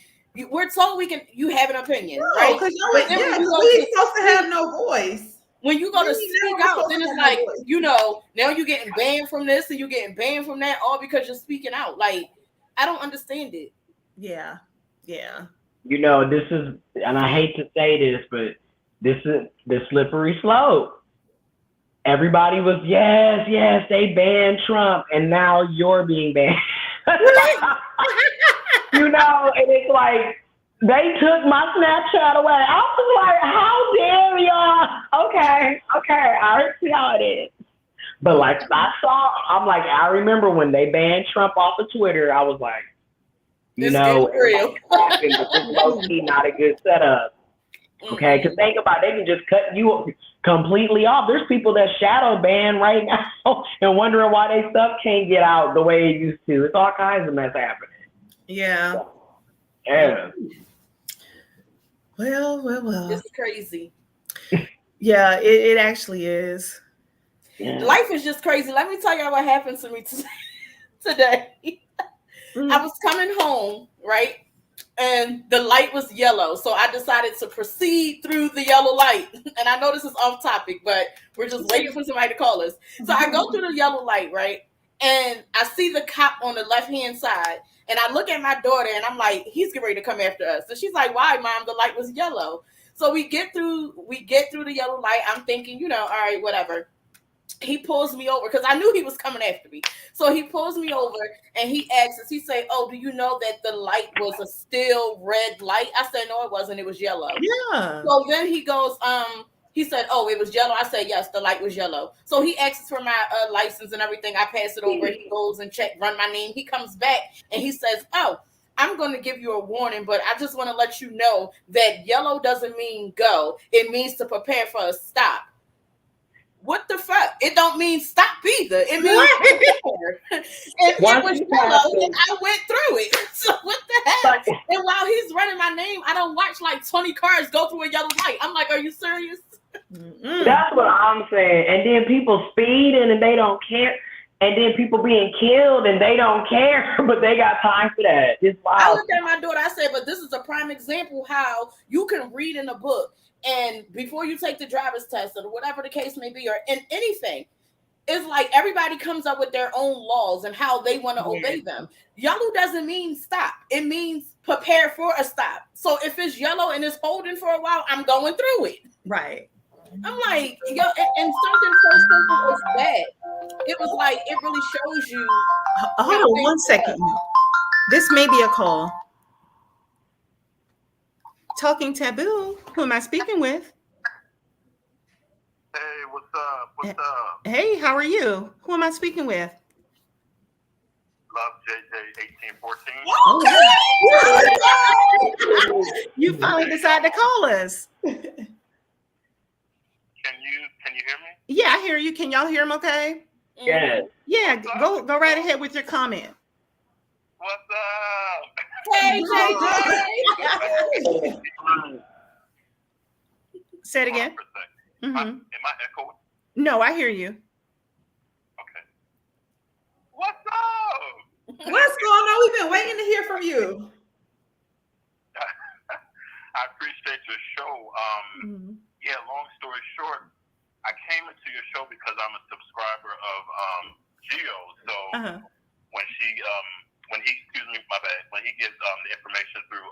we're told you have an opinion, right? Because we ain't supposed to have no voice. When you go to speak out, then it's like, now you're getting banned from this and you're getting banned from that, all because you're speaking out. Like, I don't understand it. Yeah. This is, and I hate to say this, but this is the slippery slope. Everybody was, yes, they banned Trump, and now you're being banned. And it's like, they took my Snapchat away. I was like, how dare y'all? Okay, I see how it is. But like I remember when they banned Trump off of Twitter, I was like, it's real. But this low-key not a good setup. Okay, because think about it, they can just cut you completely off. There's people that shadow ban right now and wondering why their stuff can't get out the way it used to. It's all kinds of mess happening. Yeah. Well. It's crazy. Yeah, it actually is. Yeah. Life is just crazy. Let me tell y'all what happened to me today. I was coming home, right? And the light was yellow. So I decided to proceed through the yellow light. And I know this is off topic, but we're just waiting for somebody to call us. So I go through the yellow light, right? And I see the cop on the left-hand side. And I look at my daughter and I'm like, he's getting ready to come after us. So she's like, why, Mom? The light was yellow. So we get through the yellow light. I'm thinking, all right, whatever. He pulls me over because I knew he was coming after me. So he pulls me over and he asks us, he say, oh, do you know that the light was a still red light? I said, no, it wasn't. It was yellow. Yeah. So then he goes, he said, oh, it was yellow. I said, yes, the light was yellow. So he asks for my license and everything. I pass it over. He goes and run my name. He comes back and he says, oh, I'm going to give you a warning, but I just want to let you know that yellow doesn't mean go. It means to prepare for a stop. What the fuck? It don't mean stop either. It means and it was yellow and I went through it. So what the heck? And while he's running my name, I don't watch like 20 cars go through a yellow light. I'm like, are you serious? That's what I'm saying. And then people speeding and they don't care. And then people being killed and they don't care, but they got time for that. It's wild. I looked at my daughter, I said, but this is a prime example how you can read in a book and before you take the driver's test or whatever the case may be, or in anything, it's like everybody comes up with their own laws and how they want to obey them. Yellow doesn't mean stop. It means prepare for a stop. So if it's yellow and it's holding for a while, I'm going through it. Right. I'm like, and something so simple as that. It was like, it really shows you. Hold on 1 second. This may be a call. Talking Taboo. Who am I speaking with? Hey, what's up? What's up? Hey, how are you? Who am I speaking with? Love JJ 1814. Oh, you finally decided to call us. Can you hear me? Yeah, I hear you. Can y'all hear him okay? Yes. Yeah, go right ahead with your comment. What's up? Hey, JJ. Say it again. Am I echoing? No, I hear you. Okay. What's up? What's going on? We've been waiting to hear from you. I appreciate your show. Yeah, long story short, I came into your show because I'm a subscriber of Geo. So when he gives the information through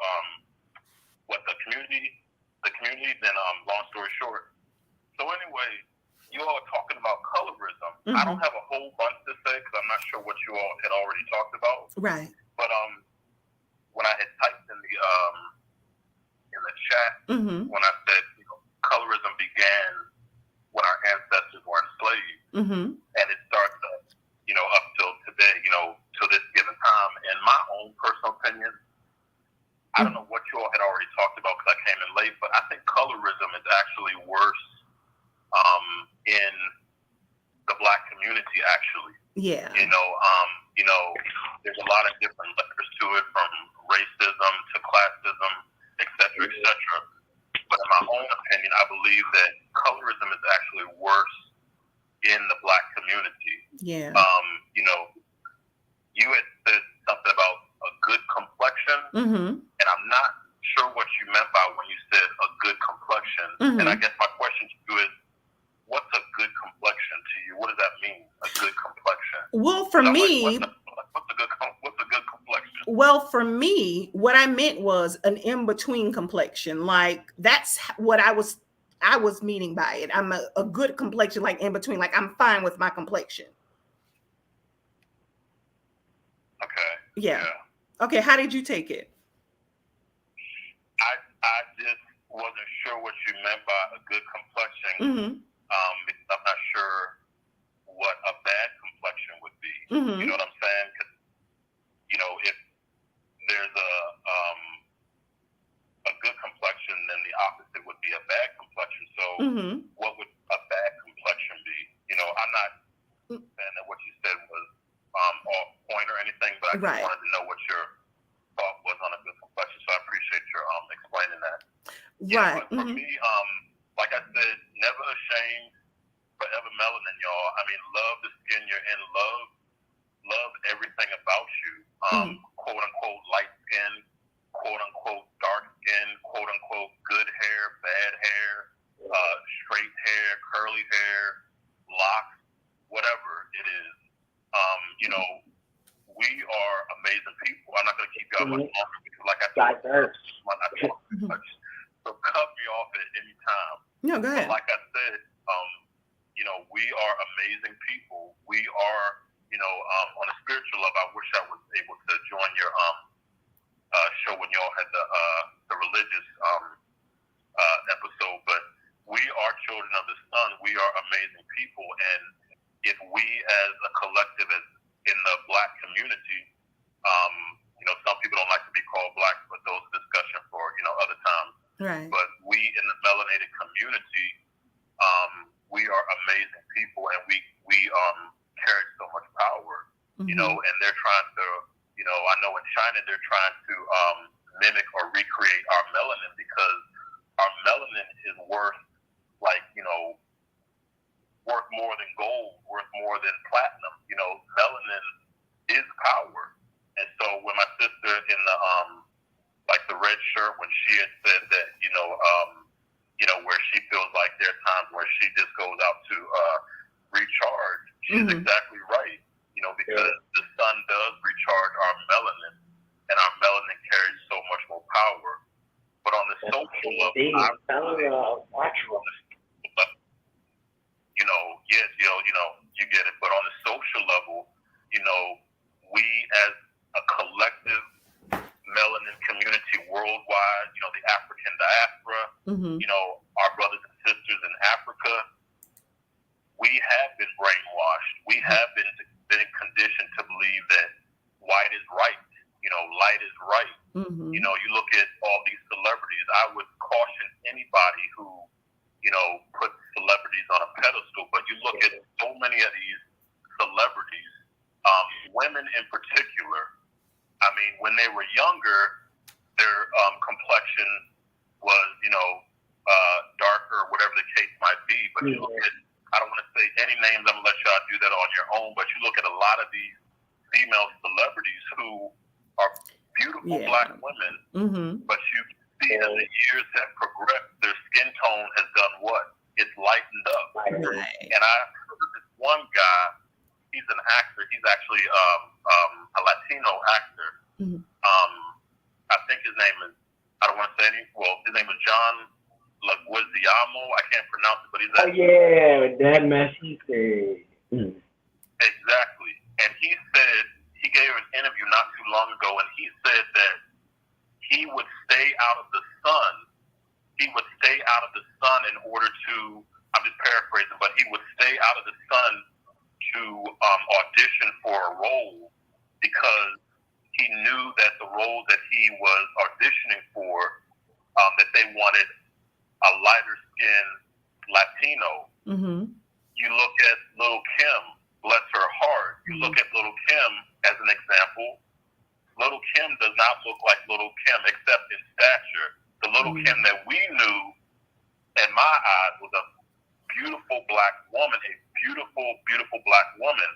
the community, then long story short. So anyway, you all are talking about colorism. I don't have a whole bunch to say because I'm not sure what you all had already talked about. Right. But when I had typed in the chat, when I said colorism began when our ancestors were enslaved, and it starts up till today, till this given personal opinion, I don't know what you all had already talked about because I came in late, but I think colorism is actually worse in the Black community, actually. Yeah. You know, there's a lot of different layers to it, from racism to classism, et cetera, et cetera. But in my own opinion, I believe that colorism is actually worse in the Black community. Yeah. You know, you had said something about a good complexion, and I'm not sure what you meant by when you said a good complexion. And I guess my question to you is, what's a good complexion to you? What does that mean, a good complexion? Well, for me, what's a good complexion? Well, for me, what I meant was an in-between complexion. Like, that's what I was meaning by it. I'm a good complexion, like in between. Like, I'm fine with my complexion. Okay. Yeah. Okay. How did you take it? I just wasn't sure what you meant by a good complexion. Because I'm not sure what a bad complexion would be. You know what I'm saying? 'Cause, you know, if there's a good complexion, then the opposite would be a bad complexion. So what would a bad complexion be? You know, I'm not saying that what you said was off point or anything, but I just wanted to know what your thought was on a good complexion. So I appreciate your explaining that. Right. But for me, like I said, never ashamed, forever melanin, y'all. I mean, love the skin you're in, love everything about you. Quote unquote light skin, quote unquote dark skin, quote unquote good hair, bad hair, straight hair, curly hair, locks, whatever it is. You know, we are amazing people. I'm not going to keep y'all much longer because, like I said, so cut me off at any time. No, go ahead. But like I said, you know, we are amazing people. We are, you know, on a spiritual level. I wish I was able to join your show when y'all had the religious episode. But we are children of the sun. We are amazing people, and if we, as a collective, as in the Black community, you know, some people don't like to be called Black, but those are discussion for, you know, other times. Right. But we in the melanated community, we are amazing people, and we carry so much power, you know, and they're trying to, you know, I know in China they're trying to mimic or recreate our melanin because our melanin is worth, like, you know, worth more than gold, worth more than platinum. You know, melanin is power. And so when my sister in the like the red shirt, when she had said that, you know, where she feels like there are times where she just goes out to recharge, she's exactly right. You know, because the sun does recharge our melanin, and our melanin carries so much more power. But on the social level, you know, yes, you know, you get it. But on the social level, you know, we as a collective melanin community worldwide, you know, the African diaspora, you know, our brothers and sisters in Africa, we have been brainwashed. We have been conditioned to believe that white is right. You know, light is right. You know, you look at all these celebrities. I would caution anybody who, you know, put celebrities on a pedestal, but you look at so many of these celebrities, women in particular. I mean, when they were younger, their complexion was, you know, darker, whatever the case might be. But you look at, I don't want to say any names, I'm going to let y'all do that on your own, but you look at a lot of these female celebrities who are beautiful Black women, but you see as the years have progressed, their skin tone has done what? It's lightened up. And I heard this one guy, he's an actor, he's actually a Latino actor. I think his name is, I don't want to say any, well, his name is John Leguizamo. I can't pronounce it, but he's with that messy thing. Exactly. And he said, he gave an interview not too long ago, and he said that he would stay out of the sun. He would stay out of the sun in order to, I'm just paraphrasing, but he would stay out of the sun to audition for a role because he knew that the role that he was auditioning for, that they wanted a lighter skinned Latino. Mm-hmm. You look at Lil' Kim, bless her heart. You look at Lil' Kim as an example. Lil' Kim does not look like Lil' Kim except in stature. The Lil' Kim that we knew, in my eyes, was a beautiful black woman, a beautiful, beautiful black woman.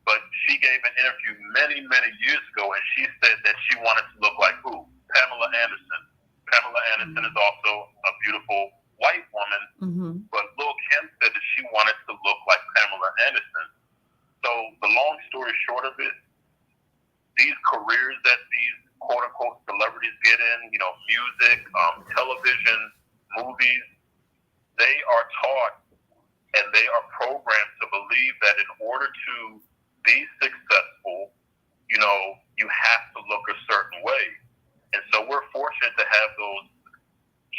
But she gave an interview many, many years ago, and she said that she wanted to look like who? Pamela Anderson. Pamela Anderson is also a beautiful white woman, but Lil' Kim said that she wanted to look like Pamela Anderson. So the long story short of it, these careers that these quote-unquote celebrities get in, you know, music, television, movies, they are taught and they are programmed to believe that in order to be successful, you know, you have to look a certain way. And so we're fortunate to have those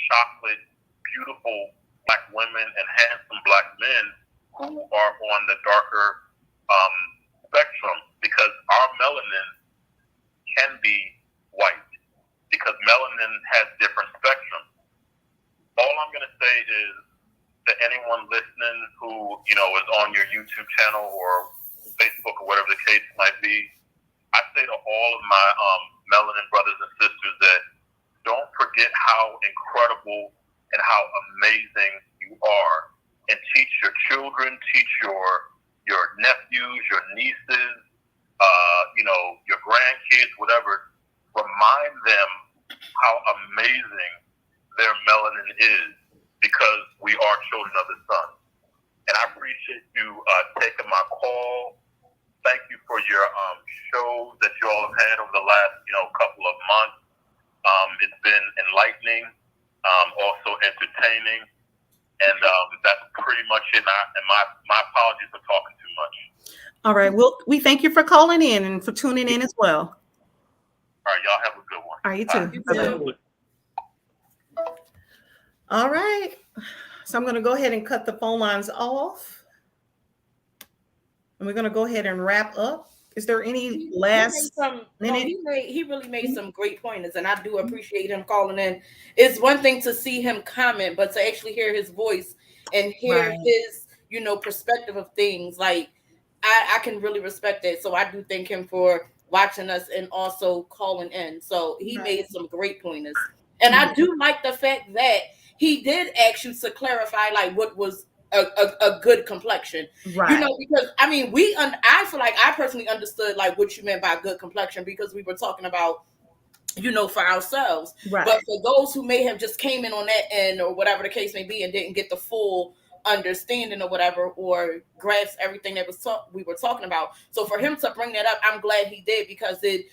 chocolate, beautiful black women and handsome black men who are on the darker spectrum, because our melanin can be white, because melanin has different spectrums. All I'm going to say is to anyone listening who, you know, is on your YouTube channel or Facebook or whatever the case might be, I say to all of my melanin brothers and sisters that don't forget how incredible and how amazing you are, and teach your children, teach your nephews, your nieces, you know, your grandkids, whatever. Remind them how amazing their melanin is, because we are children of the sun. And I appreciate you taking my call. Thank you for your shows that you all have had over the last, you know, couple of months. It's been enlightening, also entertaining, and that's pretty much it. And my apologies for talking too much. All right. Well, we thank you for calling in and for tuning in as well. All right, y'all have a good one. All right, you too. You too. All right. So I'm going to go ahead and cut the phone lines off. And we're going to go ahead and wrap up. Is there any last minute? He really made some great pointers, and I do appreciate him calling in. It's one thing to see him comment, but to actually hear his voice and hear his, you know, perspective of things, like I can really respect that. So I do thank him for watching us and also calling in. So he made some great pointers. And I do like the fact that he did ask you to clarify like what was a good complexion, right? You know, because I mean, I feel like I personally understood like what you meant by good complexion, because we were talking about, you know, for ourselves, right? But for those who may have just came in on that end or whatever the case may be and didn't get the full understanding or whatever, or grasp everything that we were talking about. So for him to bring that up, I'm glad he did, because it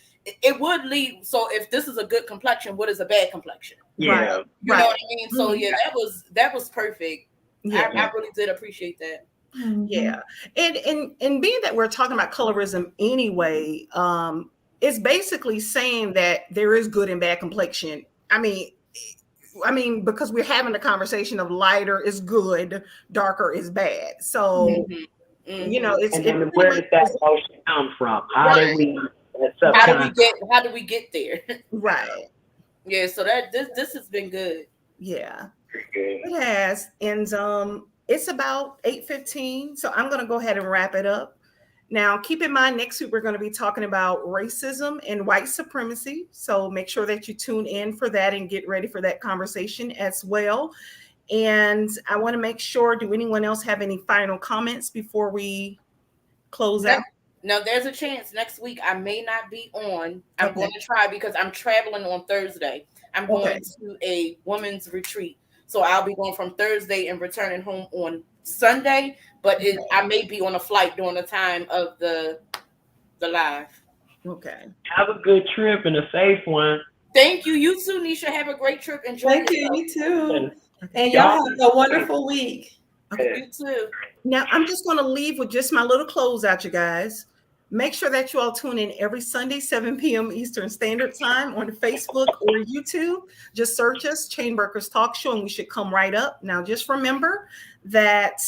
would lead. So if this is a good complexion, what is a bad complexion? Yeah, you know what I mean. So yeah, that was perfect. Yeah. I really did appreciate that. Yeah, and being that we're talking about colorism anyway, it's basically saying that there is good and bad complexion. I mean, because we're having a conversation of lighter is good, darker is bad. So you know, and where did that emotion come from? How do we get there? Right. Yeah. So that this has been good. Yeah. It has, and it's about 8:15, so I'm going to go ahead and wrap it up. Now, keep in mind, next week we're going to be talking about racism and white supremacy, so make sure that you tune in for that and get ready for that conversation as well. And I want to make sure, do anyone else have any final comments before we close out? No, there's a chance next week I may not be on. I'm going to try, because I'm traveling on Thursday. I'm going to a women's retreat. So I'll be going from Thursday and returning home on Sunday, but I may be on a flight during the time of the live. Okay. Have a good trip and a safe one. Thank you. You too, Nisha. Have a great trip. Enjoy. Thank you. You too. And y'all have a wonderful week. Okay. You too. Now, I'm just going to leave with just my little closeout, you guys. Make sure that you all tune in every Sunday, 7 p.m. Eastern Standard Time on Facebook or YouTube. Just search us, Chainburkers Talk Show, and we should come right up. Now, just remember that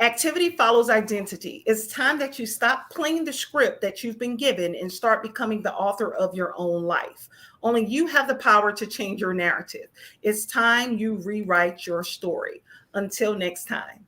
Activity follows identity. It's time that you stop playing the script that you've been given and start becoming the author of your own life. Only you have the power to change your narrative. It's time you rewrite your story. Until next time.